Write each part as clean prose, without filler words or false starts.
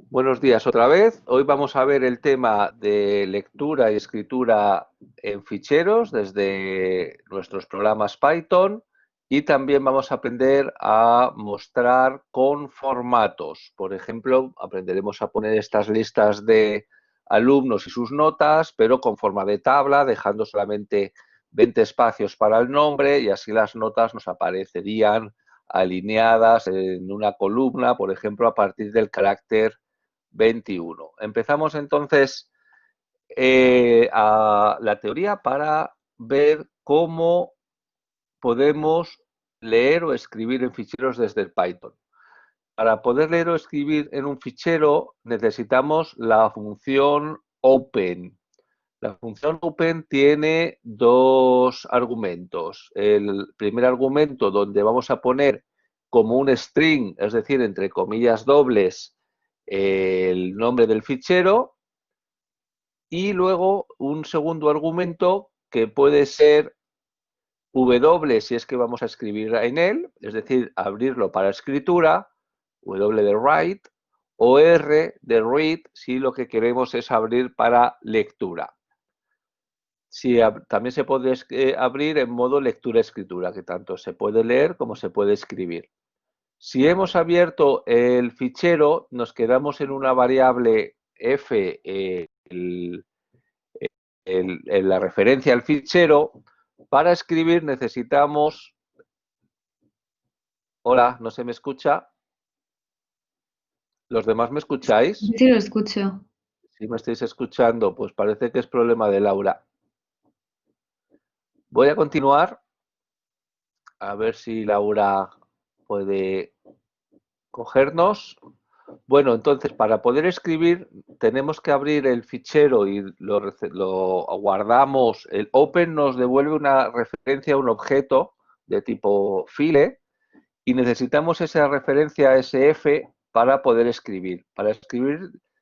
Buenos días otra vez. Hoy vamos a ver el tema de lectura y escritura en ficheros desde nuestros programas Python y también vamos a aprender a mostrar con formatos. Por ejemplo, aprenderemos a poner estas listas de alumnos y sus notas, pero con forma de tabla, dejando solamente 20 espacios para el nombre y así las notas nos aparecerían alineadas en una columna, por ejemplo, a partir del carácter 21. Empezamos entonces a la teoría para ver cómo podemos leer o escribir en ficheros desde el Python. Para poder leer o escribir en un fichero necesitamos la función open. La función open tiene dos argumentos. El primer argumento donde vamos a poner como un string, es decir, entre comillas dobles, el nombre del fichero, y luego un segundo argumento que puede ser W si es que vamos a escribir en él, es decir, abrirlo para escritura, W de write, o R de read si lo que queremos es abrir para lectura. Sí, también se puede abrir en modo lectura-escritura, que tanto se puede leer como se puede escribir. Si hemos abierto el fichero, nos quedamos en una variable f, la referencia al fichero. Para escribir necesitamos... Hola, ¿no se me escucha? ¿Los demás me escucháis? Sí, lo escucho. Si me estáis escuchando, pues parece que es problema de Laura. Voy a continuar, a ver si Laura puede cogernos. Bueno, entonces, para poder escribir, tenemos que abrir el fichero y lo guardamos. El open nos devuelve una referencia a un objeto de tipo file y necesitamos esa referencia SF para poder escribir. Para escribir,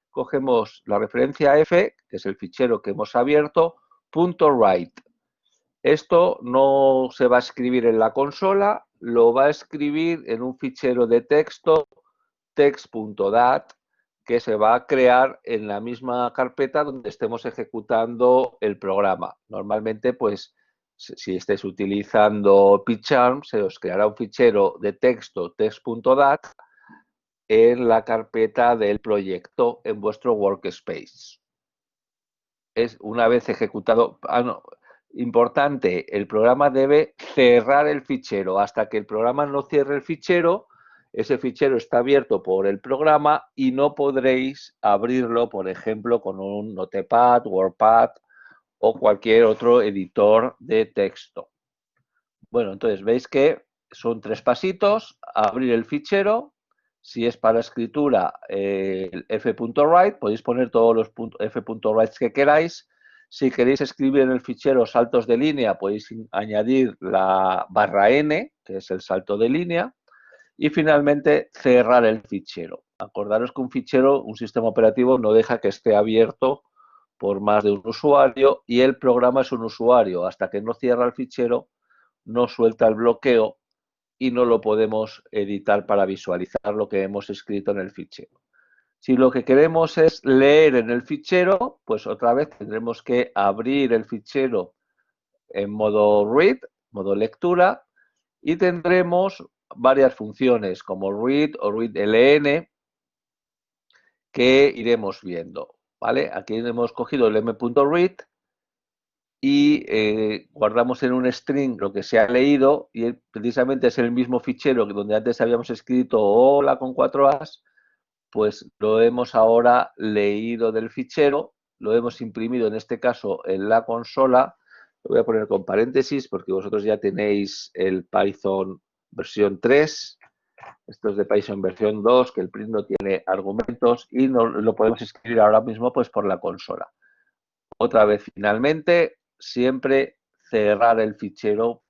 cogemos la referencia F, que es el fichero que hemos abierto, .write. Esto no se va a escribir en la consola, lo va a escribir en un fichero de texto text.dat que se va a crear en la misma carpeta donde estemos ejecutando el programa. Normalmente, pues, si estáis utilizando PyCharm, se os creará un fichero de texto text.dat en la carpeta del proyecto en vuestro workspace. Es una vez ejecutado... no, importante, el programa debe cerrar el fichero. Hasta que el programa no cierre el fichero, ese fichero está abierto por el programa y no podréis abrirlo, por ejemplo, con un Notepad, WordPad o cualquier otro editor de texto. Bueno, entonces veis que son 3 pasitos: abrir el fichero. Si es para escritura, el f.write, podéis poner todos los f.writes que queráis. Si queréis escribir en el fichero saltos de línea, podéis añadir la /n, que es el salto de línea. Y finalmente, cerrar el fichero. Acordaros que un fichero, un sistema operativo, no deja que esté abierto por más de un usuario y el programa es un usuario. Hasta que no cierra el fichero, no suelta el bloqueo y no lo podemos editar para visualizar lo que hemos escrito en el fichero. Si lo que queremos es leer en el fichero, pues otra vez tendremos que abrir el fichero en modo read, modo lectura, y tendremos varias funciones como read o readln que iremos viendo. ¿Vale? Aquí hemos cogido el m.read y guardamos en un string lo que se ha leído y precisamente es el mismo fichero que donde antes habíamos escrito hola con 4 As, pues lo hemos ahora leído del fichero, lo hemos imprimido en este caso en la consola. Lo voy a poner con paréntesis porque vosotros ya tenéis el Python versión 3, esto es de Python versión 2, que el print no tiene argumentos y no, lo podemos escribir ahora mismo pues por la consola. Otra vez, finalmente, siempre cerrar el fichero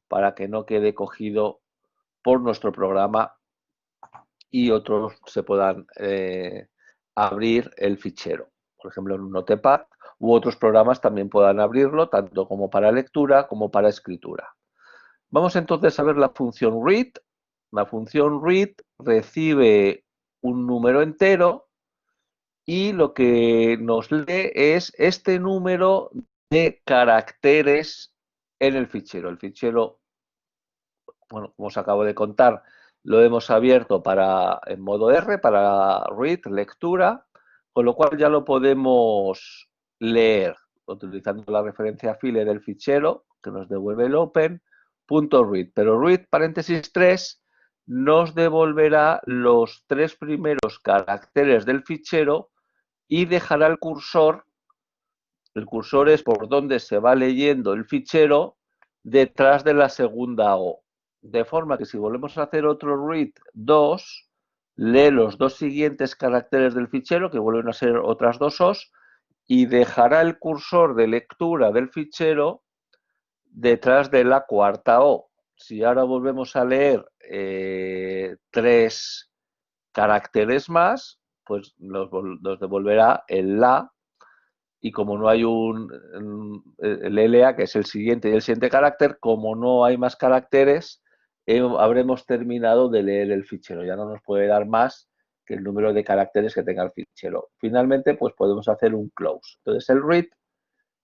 para que no quede cogido por nuestro programa y otros se puedan abrir el fichero. Por ejemplo, en un Notepad u otros programas también puedan abrirlo, tanto como para lectura como para escritura. Vamos entonces a ver la función read. La función read recibe un número entero y lo que nos lee es este número de caracteres en el fichero. El fichero, bueno, como os acabo de contar, lo hemos abierto en modo R, para read, lectura, con lo cual ya lo podemos leer utilizando la referencia file del fichero que nos devuelve el open.read. Pero read, paréntesis 3, nos devolverá los 3 primeros caracteres del fichero y dejará el cursor es por donde se va leyendo el fichero, detrás de la segunda O. De forma que si volvemos a hacer otro read 2, lee los 2 siguientes caracteres del fichero, que vuelven a ser otras 2 O's, y dejará el cursor de lectura del fichero detrás de la cuarta O. Si ahora volvemos a leer 3 caracteres más, pues nos devolverá el la, y como no hay el LA, que es el siguiente y el siguiente carácter, como no hay más caracteres, habremos terminado de leer el fichero. Ya no nos puede dar más que el número de caracteres que tenga el fichero. Finalmente, pues podemos hacer un close. Entonces, el read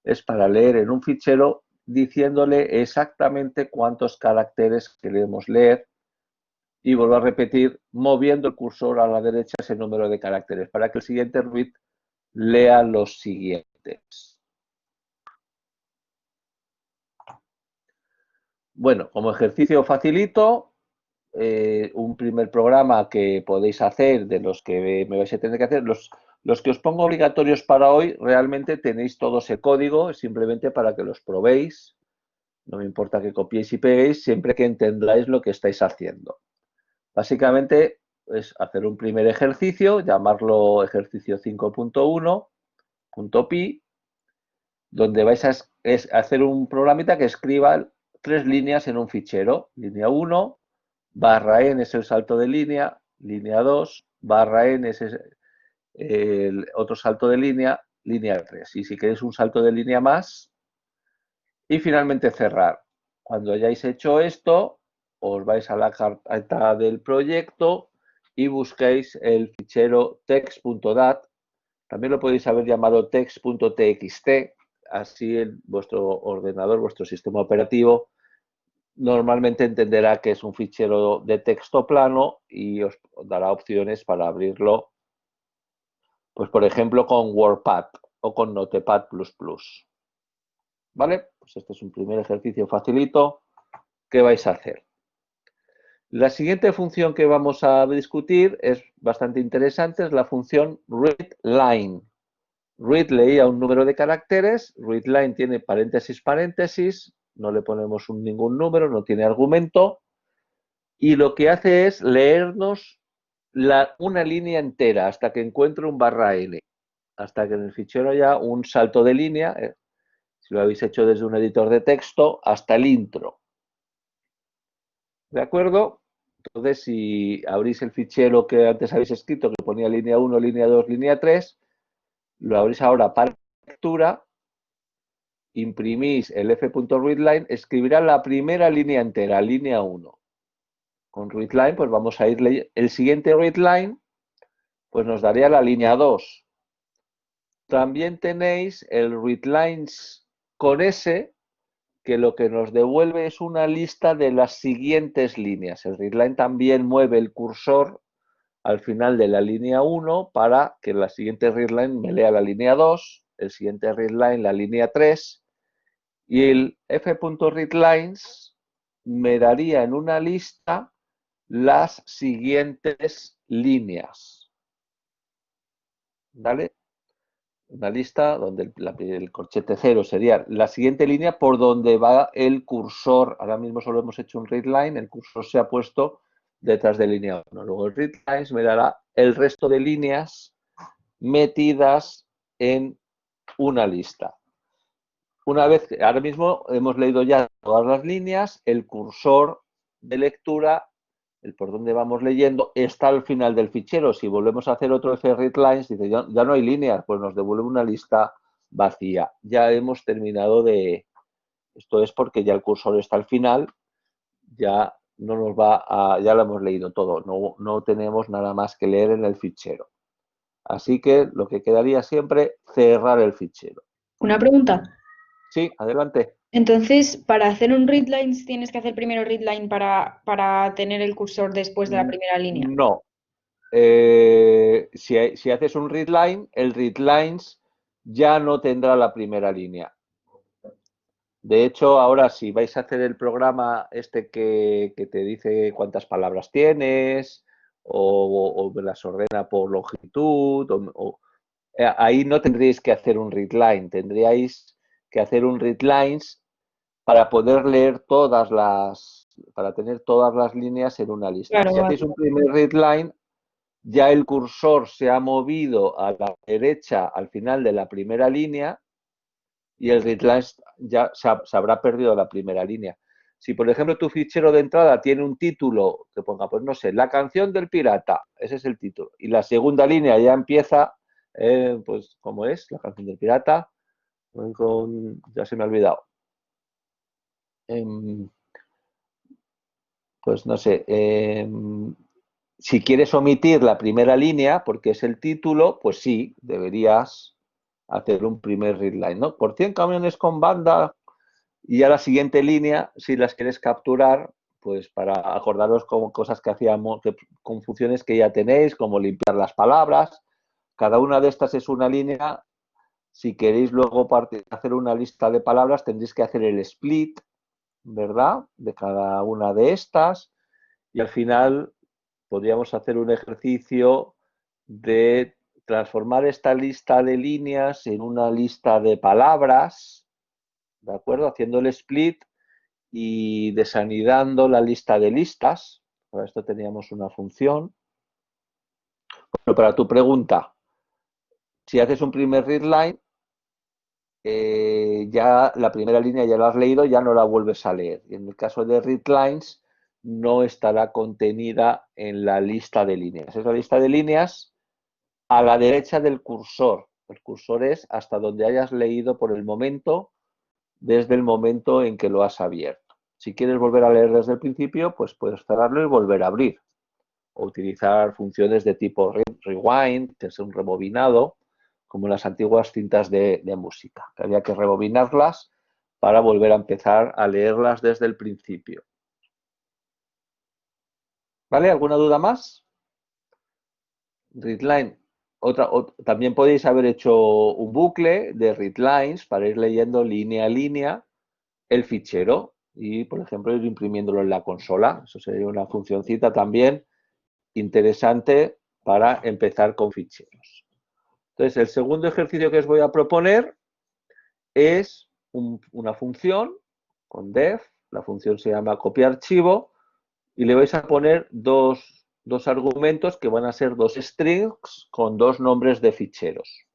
es para leer en un fichero diciéndole exactamente cuántos caracteres queremos leer, y vuelvo a repetir, moviendo el cursor a la derecha ese número de caracteres para que el siguiente read lea los siguientes. Bueno, como ejercicio facilito, un primer programa que podéis hacer, de los que me vais a tener que hacer, los que os pongo obligatorios para hoy, realmente tenéis todo ese código, simplemente para que los probéis. No me importa que copiéis y peguéis, siempre que entendáis lo que estáis haciendo. Básicamente es hacer un primer ejercicio, llamarlo ejercicio 5.1.pi, donde vais a hacer un programita que escriba 3 líneas en un fichero. Línea 1, barra n es el salto de línea 2, barra n es el otro salto de línea 3. Y si queréis un salto de línea más, y finalmente cerrar. Cuando hayáis hecho esto, os vais a la carpeta del proyecto y busquéis el fichero text.dat. También lo podéis haber llamado text.txt. Así vuestro ordenador, vuestro sistema operativo, normalmente entenderá que es un fichero de texto plano y os dará opciones para abrirlo, pues por ejemplo con WordPad o con Notepad++. ¿Vale? Pues este es un primer ejercicio facilito que vais a hacer. La siguiente función que vamos a discutir es bastante interesante, es la función readLine. Read leía un número de caracteres, readLine tiene paréntesis, paréntesis, no le ponemos ningún número, no tiene argumento, y lo que hace es leernos una línea entera hasta que encuentre un barra n, hasta que en el fichero haya un salto de línea, si lo habéis hecho desde un editor de texto, hasta el intro. ¿De acuerdo? Entonces, si abrís el fichero que antes habéis escrito, que ponía línea 1, línea 2, línea 3, lo abrís ahora para lectura, imprimís el f.readline, escribirá la primera línea entera, línea 1. Con readline, pues vamos a ir leyendo. El siguiente readline, pues nos daría la línea 2. También tenéis el readlines con S, que lo que nos devuelve es una lista de las siguientes líneas. El readline también mueve el cursor al final de la línea 1 para que la siguiente readline me lea la línea 2, el siguiente readline la línea 3, y el f.readlines me daría en una lista las siguientes líneas. ¿Vale? Una lista donde el corchete 0 sería la siguiente línea por donde va el cursor. Ahora mismo solo hemos hecho un readline, el cursor se ha puesto detrás de línea 1. Luego el readlines me dará el resto de líneas metidas en una lista. Una vez que ahora mismo hemos leído ya todas las líneas, el cursor de lectura, el por donde vamos leyendo, está al final del fichero. Si volvemos a hacer otro freadlines, dice ya no hay líneas, pues nos devuelve una lista vacía. Ya hemos terminado de... Esto es porque ya el cursor está al final, ya no nos va a... ya lo hemos leído todo, no tenemos nada más que leer en el fichero. Así que lo que quedaría siempre, cerrar el fichero. Una pregunta. Sí, adelante. Entonces, para hacer un readlines tienes que hacer primero readline para tener el cursor después de la primera línea. No. Si haces un readline, el readlines ya no tendrá la primera línea. De hecho, ahora si vais a hacer el programa este que te dice cuántas palabras tienes o las ordena por longitud, ahí no tendríais que hacer un readline, tendríais que hacer un readlines para poder leer para tener todas las líneas en una lista. Claro, Si vale. hacéis un primer readline, ya el cursor se ha movido a la derecha al final de la primera línea y el readline ya se habrá perdido la primera línea. Si, por ejemplo, tu fichero de entrada tiene un título que ponga, pues no sé, la canción del pirata, ese es el título, y la segunda línea ya empieza, pues, ¿cómo es? La canción del pirata, ya se me ha olvidado. Pues no sé, si quieres omitir la primera línea, porque es el título, pues sí, deberías hacer un primer readline, ¿no? Por 100 camiones con banda, y a la siguiente línea, si las quieres capturar, pues para acordaros con cosas que hacíamos, con funciones que ya tenéis, como limpiar las palabras. Cada una de estas es una línea. Si queréis luego hacer una lista de palabras, tendréis que hacer el split, ¿verdad? De cada una de estas. Y al final podríamos hacer un ejercicio de transformar esta lista de líneas en una lista de palabras, ¿de acuerdo? Haciendo el split y desanidando la lista de listas. Para esto teníamos una función. Bueno, para tu pregunta, si haces un primer readline, ya la primera línea ya la has leído, ya no la vuelves a leer. Y en el caso de readlines, no estará contenida en la lista de líneas. Es la lista de líneas a la derecha del cursor. El cursor es hasta donde hayas leído por el momento, desde el momento en que lo has abierto. Si quieres volver a leer desde el principio, pues puedes cerrarlo y volver a abrir. O utilizar funciones de tipo rewind, que es un rebobinado, como las antiguas cintas de música, que había que rebobinarlas para volver a empezar a leerlas desde el principio. ¿Vale? ¿Alguna duda más? Readline. También podéis haber hecho un bucle de readlines para ir leyendo línea a línea el fichero y, por ejemplo, ir imprimiéndolo en la consola. Eso sería una funcioncita también interesante para empezar con ficheros. Entonces, el segundo ejercicio que os voy a proponer es una función con def, la función se llama copia archivo, y le vais a poner dos argumentos que van a ser dos strings con dos nombres de ficheros.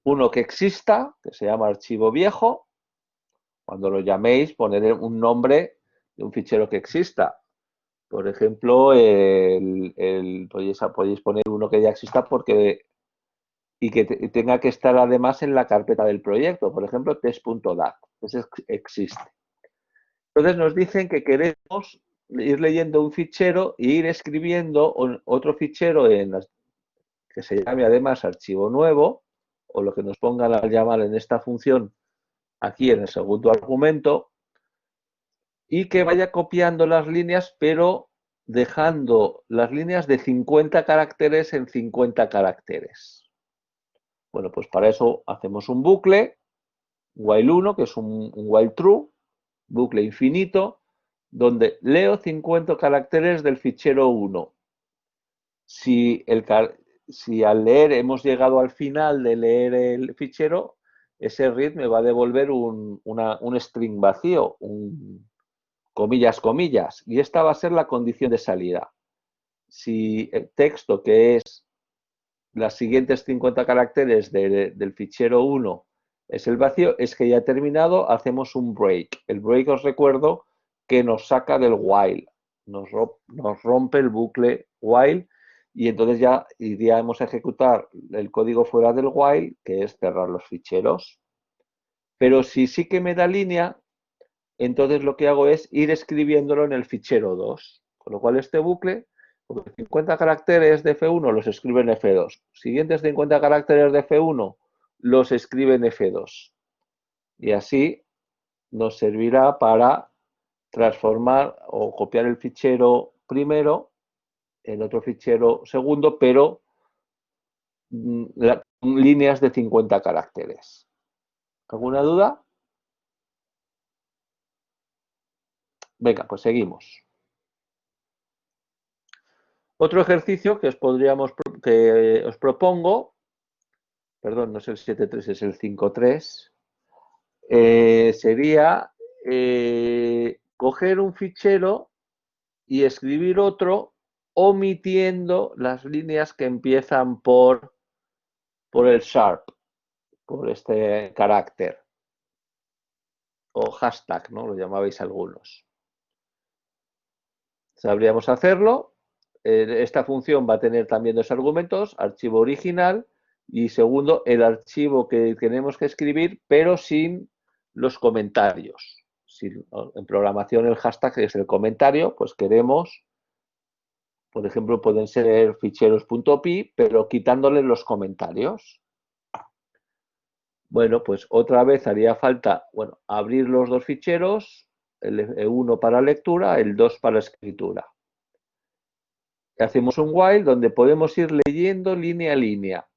Uno que exista, que se llama archivo viejo. Cuando lo llaméis, poner un nombre de un fichero que exista. Por ejemplo, podéis poner uno que ya exista y que tenga que estar además en la carpeta del proyecto. Por ejemplo, test.dat. Ese existe. Entonces nos dicen que queremos ir leyendo un fichero e ir escribiendo otro fichero que se llame además archivo nuevo, o lo que nos pongan al llamar en esta función aquí en el segundo argumento, y que vaya copiando las líneas, pero dejando las líneas de 50 caracteres en 50 caracteres. Bueno, pues para eso hacemos un bucle, while 1, que es un while true, bucle infinito, donde leo 50 caracteres del fichero 1. Si, si al leer hemos llegado al final de leer el fichero, ese read me va a devolver un string vacío, un comillas, comillas, y esta va a ser la condición de salida. Si el texto, que es las siguientes 50 caracteres del fichero 1, es el vacío, es que ya ha terminado, hacemos un break. El break, os recuerdo, que nos saca del while, nos rompe el bucle while y entonces ya iríamos a ejecutar el código fuera del while, que es cerrar los ficheros. Pero si sí que me da línea, entonces lo que hago es ir escribiéndolo en el fichero 2. Con lo cual este bucle Porque 50 caracteres de F1 los escribe en F2. Siguientes 50 caracteres de F1 los escribe en F2. Y así nos servirá para transformar o copiar el fichero primero en otro fichero segundo, pero líneas de 50 caracteres. ¿Alguna duda? Venga, pues seguimos. Otro ejercicio que os propongo, perdón, no es el 7.3, es el 5.3, sería coger un fichero y escribir otro omitiendo las líneas que empiezan por el sharp, por este carácter, o hashtag, ¿no? Lo llamabais algunos. Sabríamos hacerlo. Esta función va a tener también dos argumentos, archivo original y segundo, el archivo que tenemos que escribir, pero sin los comentarios. En programación el hashtag es el comentario, pues queremos, por ejemplo, pueden ser ficheros.py, pero quitándole los comentarios. Bueno, pues otra vez haría falta, bueno, abrir los dos ficheros, el 1 para lectura, el 2 para escritura. Hacemos un while donde podemos ir leyendo línea a línea.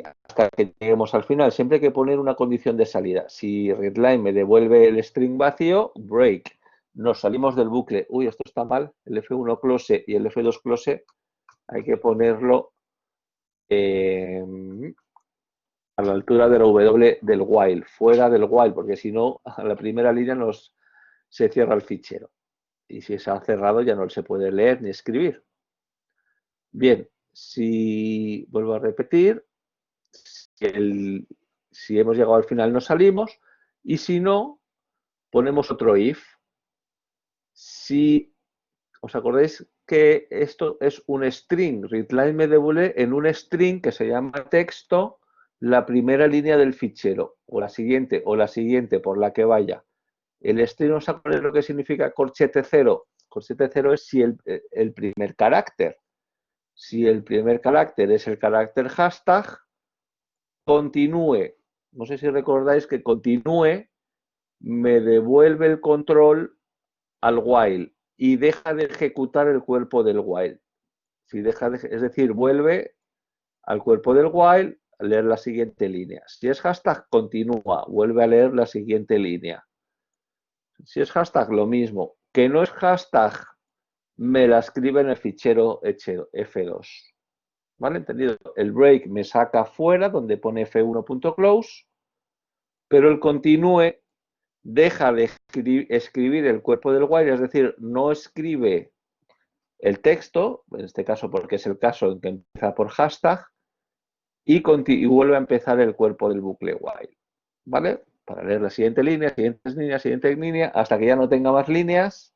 Hasta que lleguemos al final, siempre hay que poner una condición de salida. Si readline me devuelve el string vacío, break. Nos salimos del bucle. Uy, esto está mal. El F1 close y el F2 close hay que ponerlo a la altura de la W del while, fuera del while, porque si no, a la primera línea se cierra el fichero. Y si se ha cerrado ya no se puede leer ni escribir. Bien, si vuelvo a repetir, si hemos llegado al final nos salimos y si no, ponemos otro if. Si os acordáis que esto es un string, readline me devuelve en un string que se llama texto la primera línea del fichero, o la siguiente por la que vaya. El string, ¿os acordáis lo que significa corchete cero? Corchete cero es si el primer carácter. Si el primer carácter es el carácter hashtag, continúe. No sé si recordáis que continúe me devuelve el control al while y deja de ejecutar el cuerpo del while. Es decir, vuelve al cuerpo del while a leer la siguiente línea. Si es hashtag, continúa, vuelve a leer la siguiente línea. Si es hashtag, lo mismo. Que no es hashtag, me la escribe en el fichero F2. ¿Vale? Entendido. El break me saca fuera donde pone f1.close, pero el continúe deja de escribir el cuerpo del while, es decir, no escribe el texto, en este caso porque es el caso en que empieza por hashtag, y vuelve a empezar el cuerpo del bucle while. ¿Vale? Para leer la siguiente línea, siguiente línea, hasta que ya no tenga más líneas,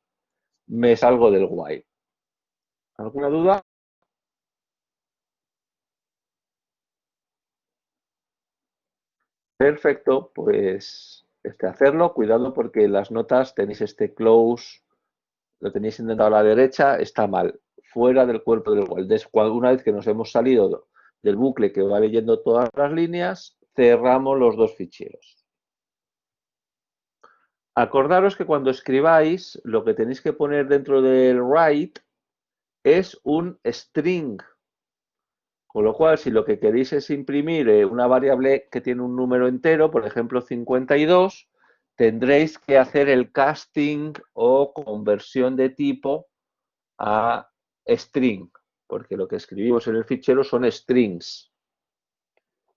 me salgo del while. ¿Alguna duda? Perfecto, pues hacerlo, cuidado porque las notas tenéis este close, lo tenéis intentado a la derecha, está mal, fuera del cuerpo del while. Una vez que nos hemos salido del bucle que va leyendo todas las líneas, cerramos los dos ficheros. Acordaros que cuando escribáis, lo que tenéis que poner dentro del write es un string. Con lo cual, si lo que queréis es imprimir una variable que tiene un número entero, por ejemplo 52, tendréis que hacer el casting o conversión de tipo a string, porque lo que escribimos en el fichero son strings.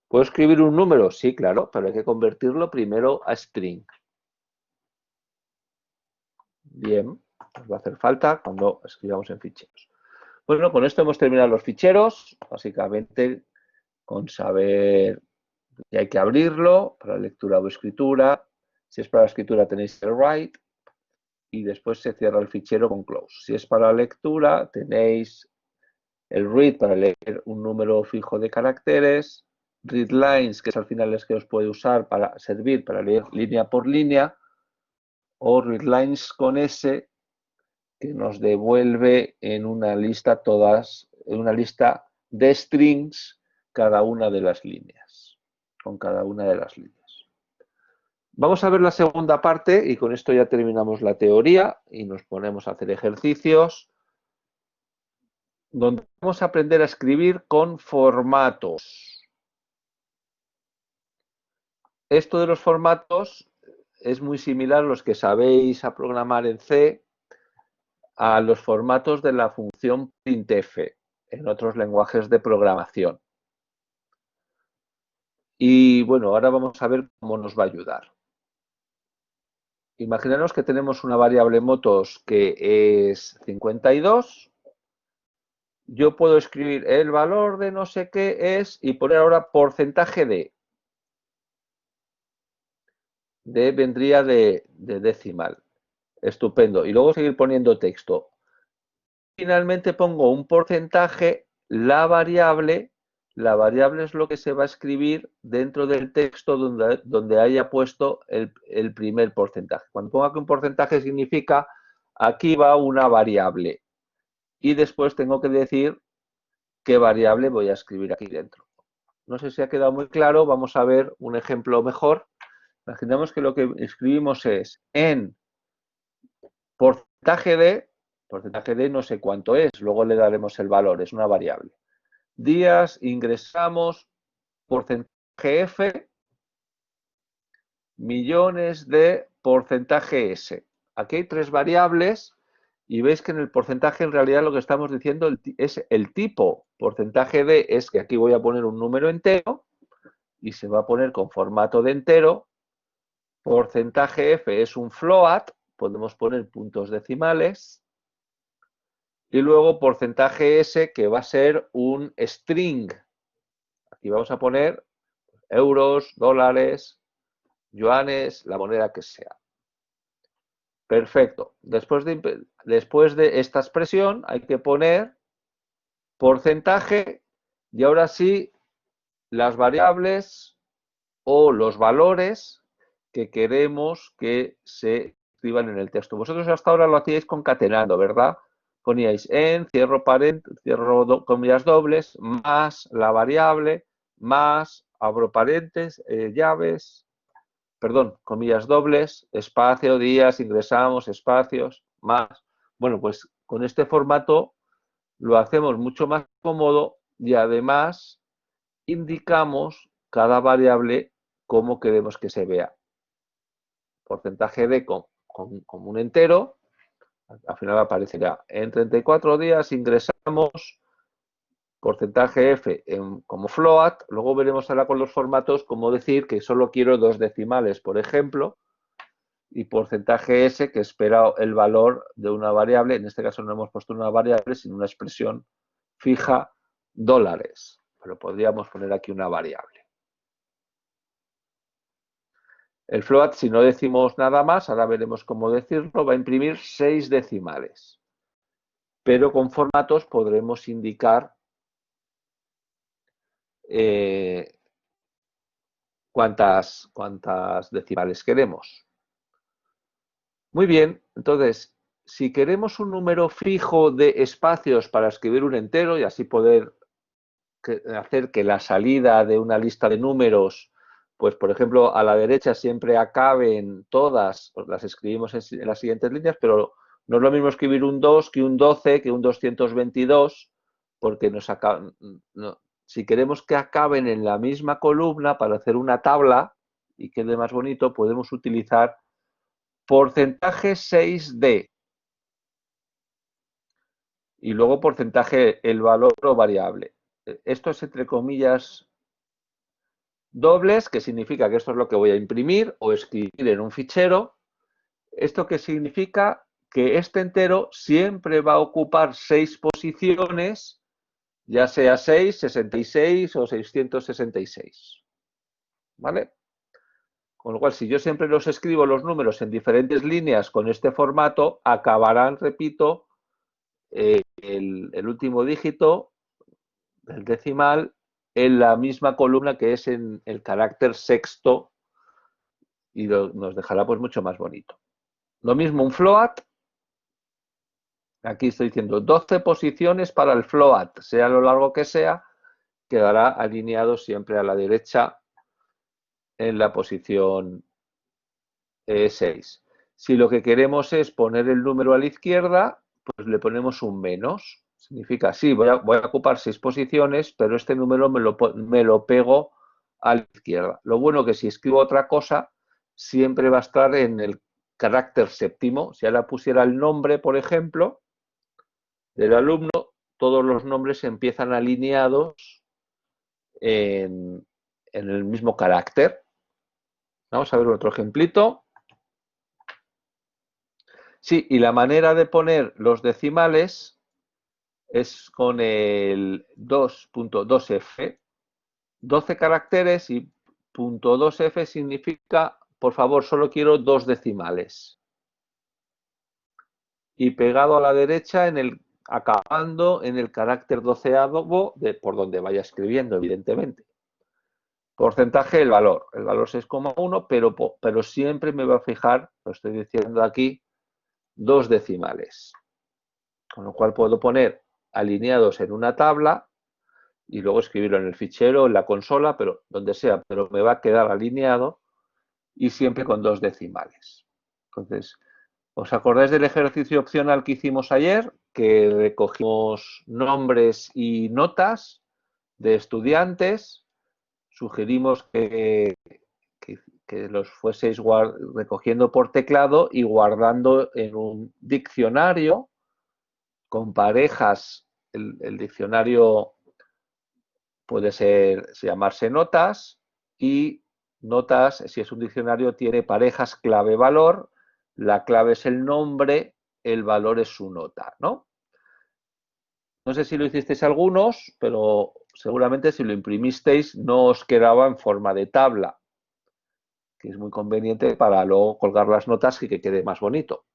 ¿Puedo escribir un número? Sí, claro, pero hay que convertirlo primero a string. Bien, nos va a hacer falta cuando escribamos en ficheros. Bueno, con esto hemos terminado los ficheros, básicamente con saber que hay que abrirlo para lectura o escritura. Si es para la escritura tenéis el write y después se cierra el fichero con close. Si es para la lectura tenéis el read para leer un número fijo de caracteres, readlines, que es al final es que os puede usar para servir para leer línea por línea, o readlines con S, que nos devuelve en una lista en una lista de strings cada una de las líneas, con cada una de las líneas. Vamos a ver la segunda parte y con esto ya terminamos la teoría y nos ponemos a hacer ejercicios donde vamos a aprender a escribir con formatos. Esto de los formatos es muy similar a los que sabéis a programar en C, a los formatos de la función printf en otros lenguajes de programación. Y bueno, ahora vamos a ver cómo nos va a ayudar. Imaginaros que tenemos una variable motos que es 52. Yo puedo escribir el valor de no sé qué es y poner ahora porcentaje de. D vendría de decimal. Estupendo. Y luego seguir poniendo texto. Finalmente pongo un porcentaje, la variable es lo que se va a escribir dentro del texto donde haya puesto el primer porcentaje. Cuando ponga que un porcentaje significa aquí va una variable y después tengo que decir qué variable voy a escribir aquí dentro. No sé si ha quedado muy claro, vamos a ver un ejemplo mejor. Imaginemos que lo que escribimos es en porcentaje de no sé cuánto es, luego le daremos el valor, es una variable. Días, ingresamos, porcentaje F, millones de porcentaje S. Aquí hay tres variables y veis que en el porcentaje en realidad lo que estamos diciendo es el tipo. Porcentaje D es que aquí voy a poner un número entero y se va a poner con formato de entero. Porcentaje F es un float, podemos poner puntos decimales. Y luego porcentaje S, que va a ser un string. Aquí vamos a poner euros, dólares, yuanes, la moneda que sea. Perfecto. Después de esta expresión hay que poner porcentaje y ahora sí las variables o los valores que queremos que se escriban en el texto. Vosotros hasta ahora lo hacíais concatenando, ¿verdad? Poníais en, cierro comillas dobles, más la variable, más, abro llaves, perdón, comillas dobles, espacio, días, ingresamos, espacios, más. Bueno, pues con este formato lo hacemos mucho más cómodo y además indicamos cada variable cómo queremos que se vea. Porcentaje de como un entero, al final aparecerá en 34 días ingresamos porcentaje F como float, luego veremos ahora con los formatos cómo decir que solo quiero dos decimales, por ejemplo, y porcentaje S que espera el valor de una variable, en este caso no hemos puesto una variable, sino una expresión fija, dólares, pero podríamos poner aquí una variable. El float, si no decimos nada más, ahora veremos cómo decirlo, va a imprimir 6 decimales. Pero con formatos podremos indicar cuántas decimales queremos. Muy bien, entonces, si queremos un número fijo de espacios para escribir un entero y así poder hacer que la salida de una lista de números, pues por ejemplo, a la derecha siempre acaben todas, pues las escribimos en las siguientes líneas, pero no es lo mismo escribir un 2 que un 12, que un 222, porque si queremos que acaben en la misma columna para hacer una tabla y quede más bonito, podemos utilizar porcentaje 6D y luego porcentaje el valor o variable. Esto es entre comillas dobles, que significa que esto es lo que voy a imprimir o escribir en un fichero. ¿Esto qué significa? Que este entero siempre va a ocupar 6 posiciones, ya sea 6, 66 o 666. ¿Vale? Con lo cual, si yo siempre los escribo los números en diferentes líneas con este formato, acabarán, repito, el último dígito del decimal en la misma columna que es en el carácter sexto y nos dejará pues mucho más bonito. Lo mismo un float, Aquí estoy diciendo 12 posiciones para el float, sea lo largo que sea, quedará alineado siempre a la derecha en la posición 6. Si lo que queremos es poner el número a la izquierda, pues le ponemos un menos. Significa, sí, voy a ocupar 6 posiciones, pero este número me lo pego a la izquierda. Lo bueno que si escribo otra cosa, siempre va a estar en el carácter séptimo. Si ahora pusiera el nombre, por ejemplo, del alumno, todos los nombres empiezan alineados en el mismo carácter. Vamos a ver otro ejemplito. Sí, y la manera de poner los decimales es con el 2.2f. 12 caracteres y .2f significa, por favor, solo quiero 2 decimales. Y pegado a la derecha, acabando en el carácter doceavo, por donde vaya escribiendo, evidentemente. Porcentaje, el valor. El valor 6,1, pero siempre me va a fijar, lo estoy diciendo aquí, 2 decimales. Con lo cual puedo poner alineados en una tabla y luego escribirlo en el fichero, en la consola, pero donde sea, pero me va a quedar alineado y siempre con 2 decimales. Entonces, ¿os acordáis del ejercicio opcional que hicimos ayer? Que recogimos nombres y notas de estudiantes, sugerimos que los fueseis recogiendo por teclado y guardando en un diccionario con parejas. El diccionario puede llamarse notas, y notas, si es un diccionario, tiene parejas clave-valor. La clave es el nombre, el valor es su nota, ¿no? No sé si lo hicisteis algunos, pero seguramente si lo imprimisteis no os quedaba en forma de tabla, que es muy conveniente para luego colgar las notas y que quede más bonito.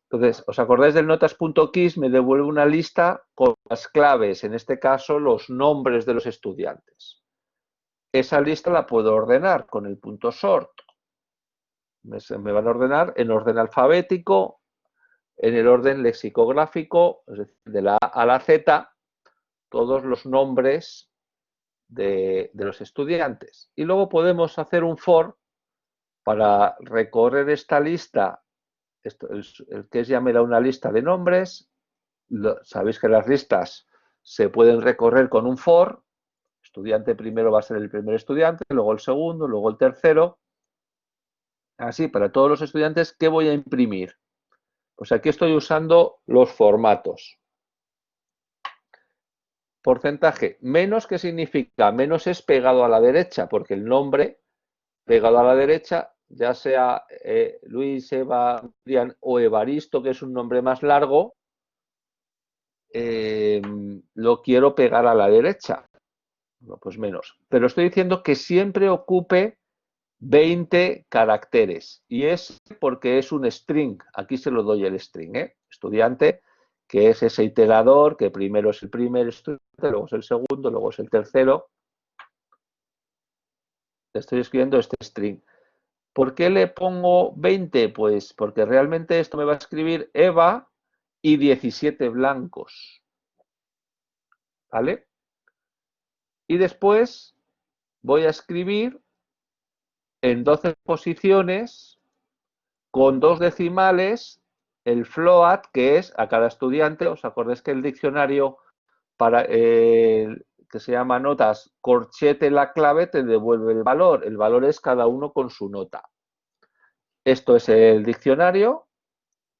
Entonces, ¿os acordáis del notas.keys? Me devuelve una lista con las claves, en este caso los nombres de los estudiantes. Esa lista la puedo ordenar con el punto sort. Me van a ordenar en orden alfabético, en el orden lexicográfico, es decir, de la A a la Z, todos los nombres de los estudiantes. Y luego podemos hacer un for para recorrer esta lista. El que ya me da una lista de nombres. Sabéis que las listas se pueden recorrer con un for. Estudiante primero va a ser el primer estudiante, luego el segundo, luego el tercero. Así, para todos los estudiantes, ¿qué voy a imprimir? Pues aquí estoy usando los formatos. Porcentaje, menos, ¿qué significa? Menos es pegado a la derecha, porque el nombre pegado a la derecha, ya sea Luis, Eva, Miriam o Evaristo, que es un nombre más largo, lo quiero pegar a la derecha. Bueno, pues menos. Pero estoy diciendo que siempre ocupe 20 caracteres. Y es porque es un string. Aquí se lo doy el string, estudiante, que es ese iterador, que primero es el primer estudiante, luego es el segundo, luego es el tercero. Estoy escribiendo este string. ¿Por qué le pongo 20? Pues porque realmente esto me va a escribir Eva y 17 blancos. ¿Vale? Y después voy a escribir en 12 posiciones con 2 decimales el float, que es a cada estudiante. ¿Os acordáis que el diccionario que se llama notas, corchete la clave, te devuelve el valor? El valor es cada uno con su nota. Esto es el diccionario.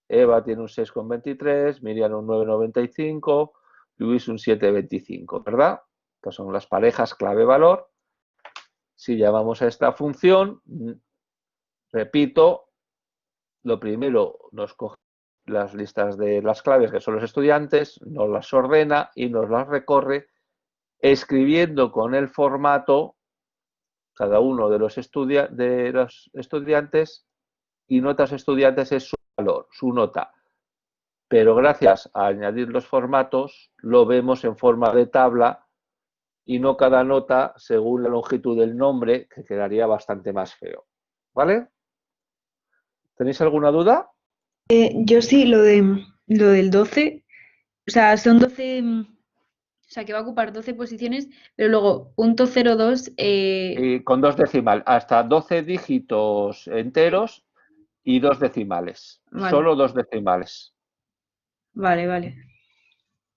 Eva tiene un 6,23, Miriam un 9,95, Luis un 7,25, ¿verdad? Estas son las parejas clave-valor. Si llamamos a esta función, repito, lo primero nos coge las listas de las claves, que son los estudiantes, nos las ordena y nos las recorre escribiendo con el formato cada uno de los estudiantes, y notas estudiantes es su valor, su nota. Pero gracias a añadir los formatos, lo vemos en forma de tabla y no cada nota según la longitud del nombre, que quedaría bastante más feo. ¿Vale? ¿Tenéis alguna duda? Yo sí, Lo del 12, o sea, son 12, o sea, que va a ocupar 12 posiciones, pero luego punto 02, Y con dos decimales, hasta 12 dígitos enteros y dos decimales. vale, Solo dos decimales. vale, vale.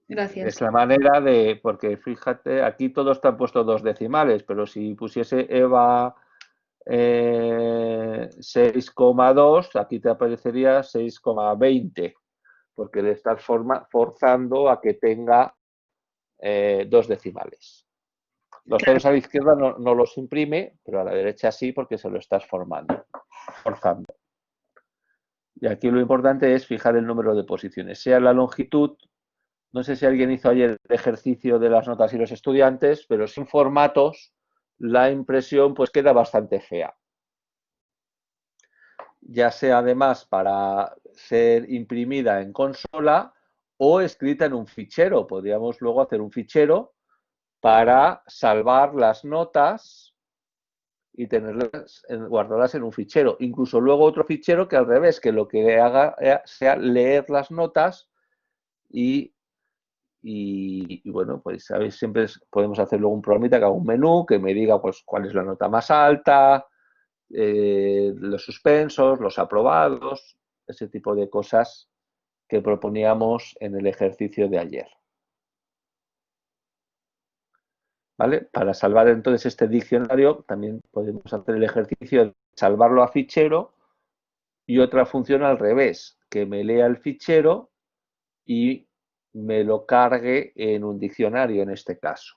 Es Gracias. la manera de, porque fíjate, aquí todos están puestos dos decimales, pero si pusiese Eva 6,2, aquí te aparecería 6,20, porque le estás forzando a que tenga dos decimales. Los ceros a la izquierda no los imprime, pero a la derecha sí, porque se lo estás forzando. Y aquí lo importante es fijar el número de posiciones, sea la longitud. No sé si alguien hizo ayer el ejercicio de las notas y los estudiantes, pero sin formatos la impresión pues queda bastante fea. Ya sea además para ser imprimida en consola o escrita en un fichero. Podríamos luego hacer un fichero para salvar las notas y tenerlas, guardarlas en un fichero. Incluso luego otro fichero que al revés, que lo que haga sea leer las notas y bueno, pues sabéis, siempre podemos hacer luego un programita que haga un menú que me diga pues cuál es la nota más alta, los suspensos, los aprobados, ese tipo de cosas que proponíamos en el ejercicio de ayer. ¿Vale? Para salvar entonces este diccionario también podemos hacer el ejercicio de salvarlo a fichero y otra función al revés, que me lea el fichero y me lo cargue en un diccionario en este caso.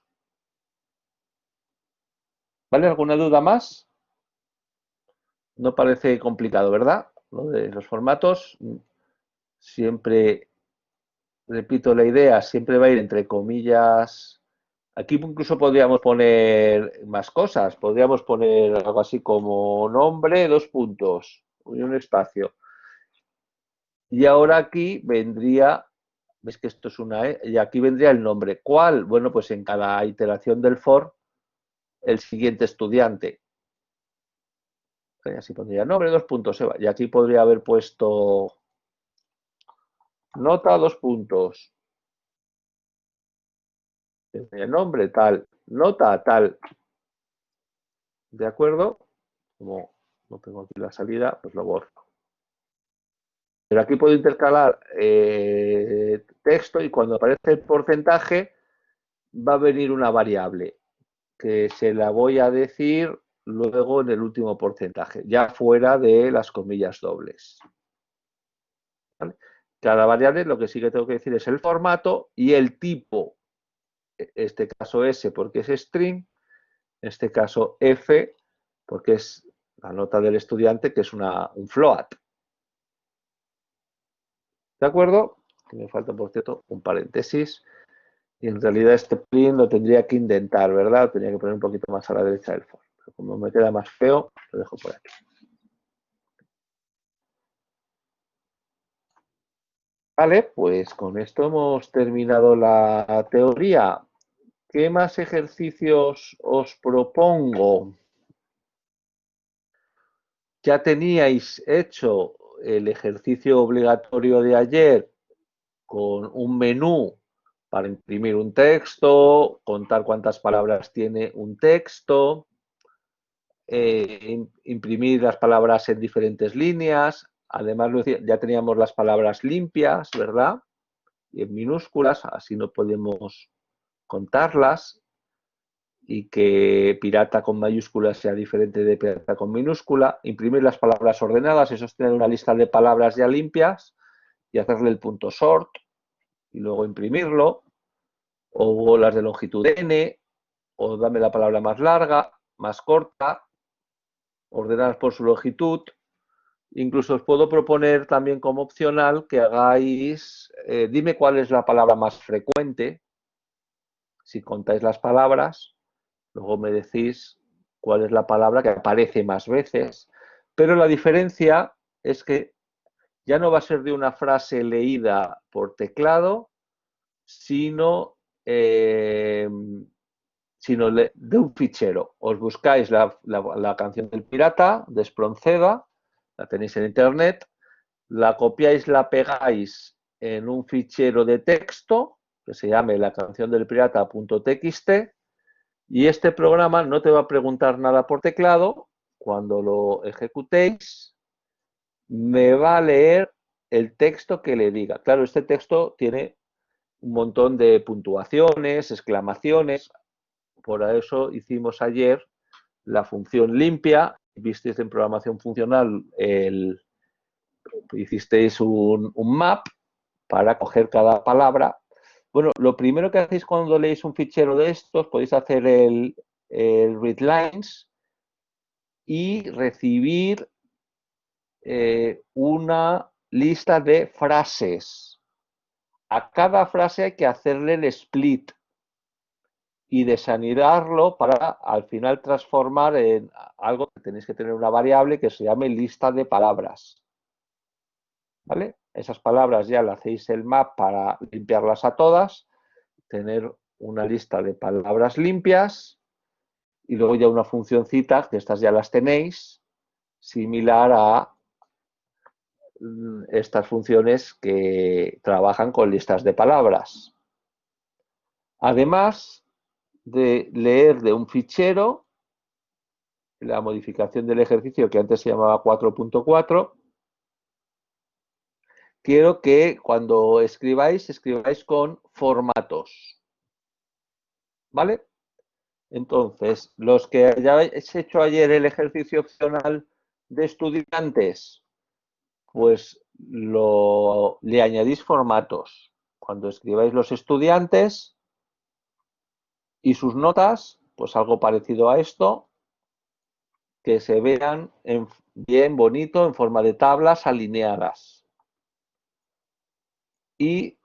¿Vale? ¿Alguna duda más? No parece complicado, ¿verdad? Lo de los formatos, siempre, repito la idea, siempre va a ir entre comillas. Aquí incluso podríamos poner más cosas, podríamos poner algo así como nombre, dos puntos, y un espacio. Y ahora aquí vendría, ves que esto es una E, y aquí vendría el nombre. ¿Cuál? Bueno, pues en cada iteración del for, el siguiente estudiante. Así pondría nombre, dos puntos, Eva. Y aquí podría haber puesto nota, dos puntos. El nombre, tal. Nota, tal. ¿De acuerdo? Como no tengo aquí la salida, pues lo borro. Pero aquí puedo intercalar texto y cuando aparece el porcentaje va a venir una variable que se la voy a decir luego en el último porcentaje, ya fuera de las comillas dobles. ¿Vale? Cada variable lo que sí que tengo que decir es el formato y el tipo, en este caso S porque es string, en este caso F porque es la nota del estudiante que es un float. ¿De acuerdo? Me falta, por cierto, un paréntesis. Y en realidad este print lo tendría que indentar, ¿verdad? Lo tenía que poner un poquito más a la derecha del for. Pero como me queda más feo, lo dejo por aquí. Vale, pues con esto hemos terminado la teoría. ¿Qué más ejercicios os propongo? Ya teníais hecho el ejercicio obligatorio de ayer con un menú para imprimir un texto, contar cuántas palabras tiene un texto, imprimir las palabras en diferentes líneas. Además, ya teníamos las palabras limpias, ¿verdad? Y en minúsculas, así no podemos contarlas. Y que pirata con mayúsculas sea diferente de pirata con minúscula. Imprimir las palabras ordenadas, eso es tener una lista de palabras ya limpias y hacerle el punto sort y luego imprimirlo. O las de longitud n, o dame la palabra más larga, más corta, ordenadas por su longitud. Incluso os puedo proponer también como opcional que hagáis, dime cuál es la palabra más frecuente, si contáis las palabras, luego me decís cuál es la palabra que aparece más veces, pero la diferencia es que ya no va a ser de una frase leída por teclado, sino, sino de un fichero. Os buscáis la canción del pirata de Espronceda, la tenéis en internet, la copiáis, la pegáis en un fichero de texto que se llame la canción del pirata.txt y este programa no te va a preguntar nada por teclado. Cuando lo ejecutéis, me va a leer el texto que le diga. Claro, este texto tiene un montón de puntuaciones, exclamaciones. Por eso hicimos ayer la función limpia. Visteis en programación funcional, hicisteis un map para coger cada palabra. Bueno, lo primero que hacéis cuando leéis un fichero de estos, podéis hacer el readlines y recibir una lista de frases. A cada frase hay que hacerle el split y desanidarlo para al final transformar en algo que tenéis que tener una variable que se llame lista de palabras. ¿Vale? Esas palabras ya le hacéis el map para limpiarlas a todas, tener una lista de palabras limpias y luego ya una funcioncita, que estas ya las tenéis, similar a estas funciones que trabajan con listas de palabras. Además de leer de un fichero, la modificación del ejercicio que antes se llamaba 4.4, quiero que cuando escribáis con formatos. ¿Vale? Entonces, los que hayáis hecho ayer el ejercicio opcional de estudiantes, pues le añadís formatos. Cuando escribáis los estudiantes y sus notas, pues algo parecido a esto, que se vean bien bonito en forma de tablas alineadas. Y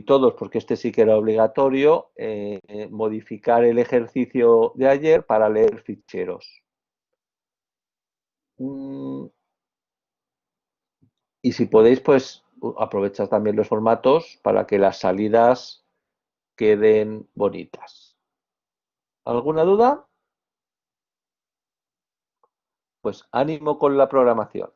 todos, porque este sí que era obligatorio, modificar el ejercicio de ayer para leer ficheros. Y si podéis, pues aprovechad también los formatos para que las salidas queden bonitas. ¿Alguna duda? Pues ánimo con la programación.